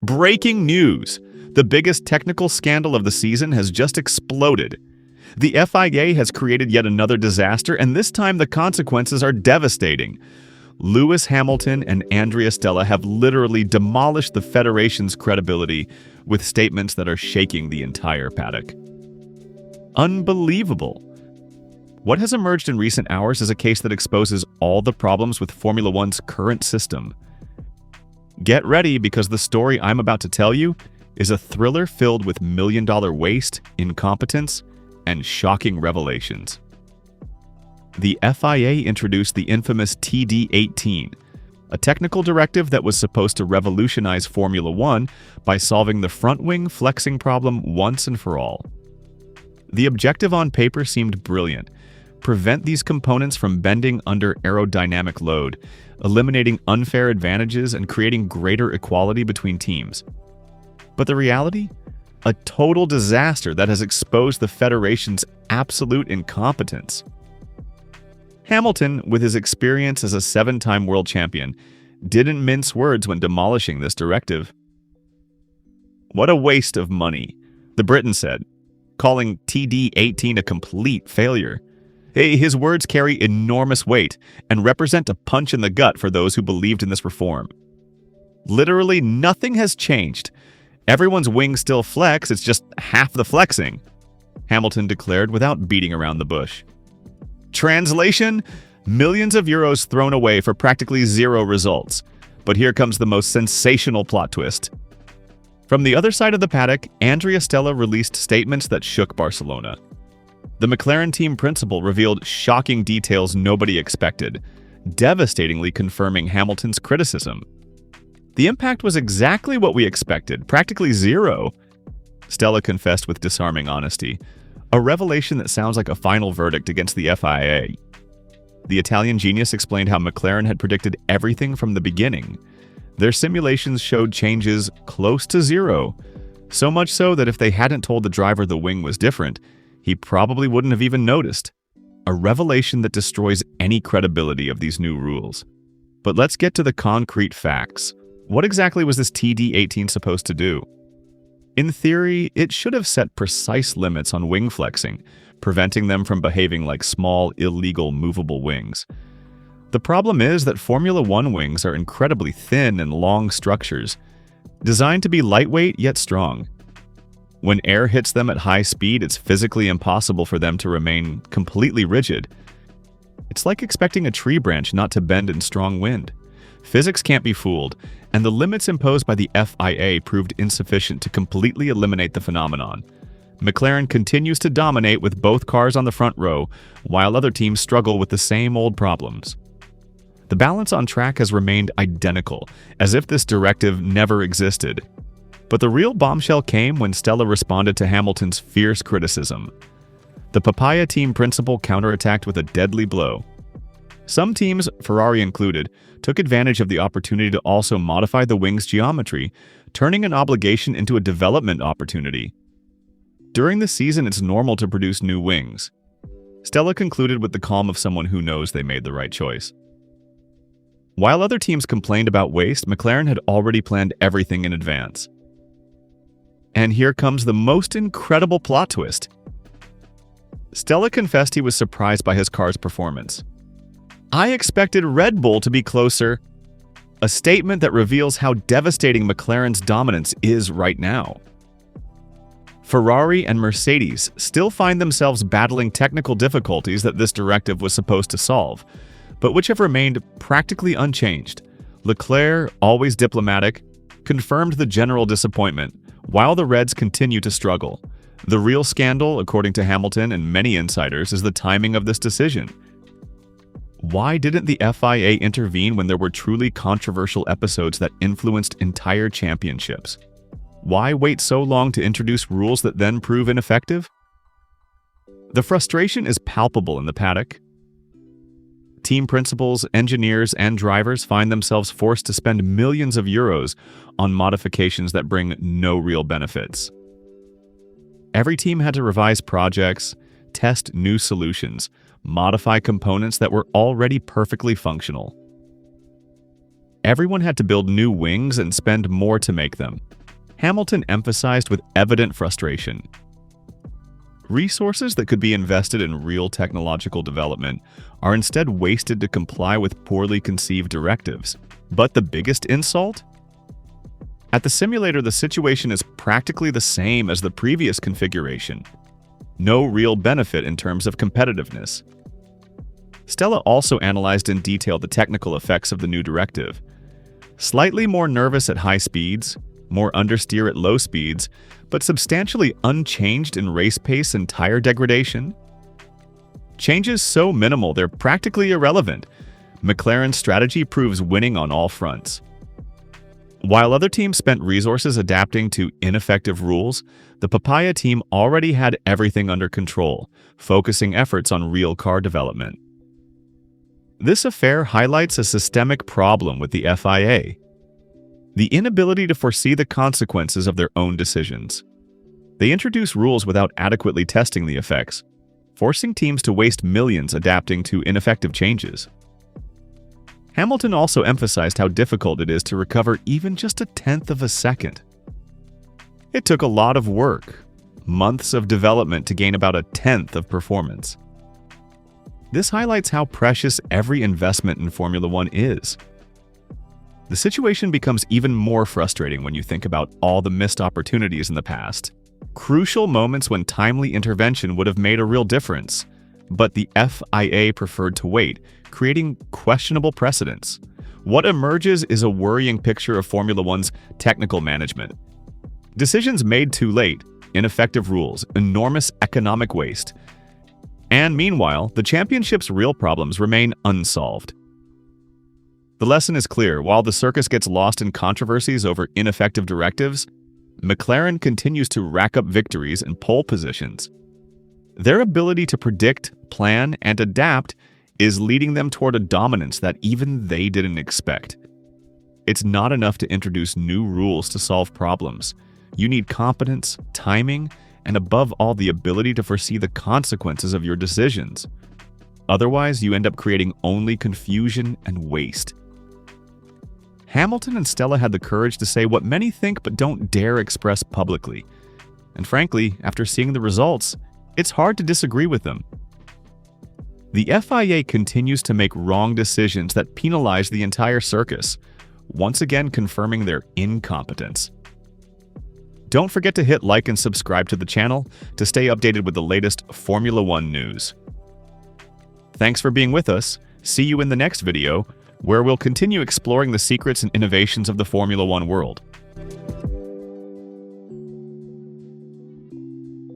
Breaking news! The biggest technical scandal of the season has just exploded. The FIA has created yet another disaster, and this time the consequences are devastating. Lewis Hamilton and Andrea Stella have literally demolished the Federation's credibility with statements that are shaking the entire paddock. Unbelievable! What has emerged in recent hours is a case that exposes all the problems with Formula One's current system. Get ready, because the story I'm about to tell you is a thriller filled with million-dollar waste, incompetence, and shocking revelations. The FIA introduced the infamous TD18, a technical directive that was supposed to revolutionize Formula One by solving the front-wing flexing problem once and for all. The objective on paper seemed brilliant: prevent these components from bending under aerodynamic load, eliminating unfair advantages and creating greater equality between teams. But the reality? A total disaster that has exposed the Federation's absolute incompetence. Hamilton, with his experience as a 7-time world champion, didn't mince words when demolishing this directive. "What a waste of money," the Briton said, calling TD18 a complete failure. His words carry enormous weight and represent a punch in the gut for those who believed in this reform. Literally nothing has changed. Everyone's wings still flex, it's just half the flexing, Hamilton declared without beating around the bush. Translation? Millions of euros thrown away for practically zero results. But here comes the most sensational plot twist. From the other side of the paddock, Andrea Stella released statements that shook Barcelona. The McLaren team principal revealed shocking details nobody expected, devastatingly confirming Hamilton's criticism. The impact was exactly what we expected, practically zero, Stella confessed with disarming honesty, a revelation that sounds like a final verdict against the FIA. The Italian genius explained how McLaren had predicted everything from the beginning. Their simulations showed changes close to zero, so much so that if they hadn't told the driver the wing was different, he probably wouldn't have even noticed. A revelation that destroys any credibility of these new rules. But let's get to the concrete facts. What exactly was this TD18 supposed to do? In theory, it should have set precise limits on wing flexing, preventing them from behaving like small, illegal, movable wings. The problem is that Formula One wings are incredibly thin and long structures, designed to be lightweight yet strong. When air hits them at high speed, it's physically impossible for them to remain completely rigid. It's like expecting a tree branch not to bend in strong wind. Physics can't be fooled, and the limits imposed by the FIA proved insufficient to completely eliminate the phenomenon. McLaren continues to dominate with both cars on the front row, while other teams struggle with the same old problems. The balance on track has remained identical, as if this directive never existed. But the real bombshell came when Stella responded to Hamilton's fierce criticism. The Papaya team principal counterattacked with a deadly blow. Some teams, Ferrari included, took advantage of the opportunity to also modify the wing's geometry, turning an obligation into a development opportunity. During the season, it's normal to produce new wings. Stella concluded with the calm of someone who knows they made the right choice. While other teams complained about waste, McLaren had already planned everything in advance. And here comes the most incredible plot twist. Stella confessed he was surprised by his car's performance. "I expected Red Bull to be closer," a statement that reveals how devastating McLaren's dominance is right now. Ferrari and Mercedes still find themselves battling technical difficulties that this directive was supposed to solve, but which have remained practically unchanged. Leclerc, always diplomatic, confirmed the general disappointment, while the Reds continue to struggle. The real scandal, according to Hamilton and many insiders, is the timing of this decision. Why didn't the FIA intervene when there were truly controversial episodes that influenced entire championships? Why wait so long to introduce rules that then prove ineffective? The frustration is palpable in the paddock. Team principals, engineers, and drivers find themselves forced to spend millions of euros on modifications that bring no real benefits. Every team had to revise projects, test new solutions, modify components that were already perfectly functional. Everyone had to build new wings and spend more to make them. Hamilton emphasized with evident frustration. Resources that could be invested in real technological development are instead wasted to comply with poorly conceived directives. But the biggest insult? At the simulator, the situation is practically the same as the previous configuration. No real benefit in terms of competitiveness. Stella also analyzed in detail the technical effects of the new directive. Slightly more nervous at high speeds, more understeer at low speeds, but substantially unchanged in race pace and tire degradation. Changes so minimal they're practically irrelevant. McLaren's strategy proves winning on all fronts. While other teams spent resources adapting to ineffective rules, the Papaya team already had everything under control, focusing efforts on real car development. This affair highlights a systemic problem with the FIA: the inability to foresee the consequences of their own decisions. They introduce rules without adequately testing the effects, forcing teams to waste millions adapting to ineffective changes. Hamilton also emphasized how difficult it is to recover even just a tenth of a second. It took a lot of work, months of development to gain about a tenth of performance. This highlights how precious every investment in Formula One is. The situation becomes even more frustrating when you think about all the missed opportunities in the past. Crucial moments when timely intervention would have made a real difference, but the FIA preferred to wait, creating questionable precedents. What emerges is a worrying picture of Formula One's technical management. Decisions made too late, ineffective rules, enormous economic waste. And meanwhile, the championship's real problems remain unsolved. The lesson is clear: while the circus gets lost in controversies over ineffective directives, McLaren continues to rack up victories and pole positions. Their ability to predict, plan, and adapt is leading them toward a dominance that even they didn't expect. It's not enough to introduce new rules to solve problems. You need competence, timing, and above all, the ability to foresee the consequences of your decisions. Otherwise, you end up creating only confusion and waste. Hamilton and Stella had the courage to say what many think but don't dare express publicly. And frankly, after seeing the results, it's hard to disagree with them. The FIA continues to make wrong decisions that penalize the entire circus, once again confirming their incompetence. Don't forget to hit like and subscribe to the channel to stay updated with the latest Formula One news. Thanks for being with us. See you in the next video, where we'll continue exploring the secrets and innovations of the Formula One world.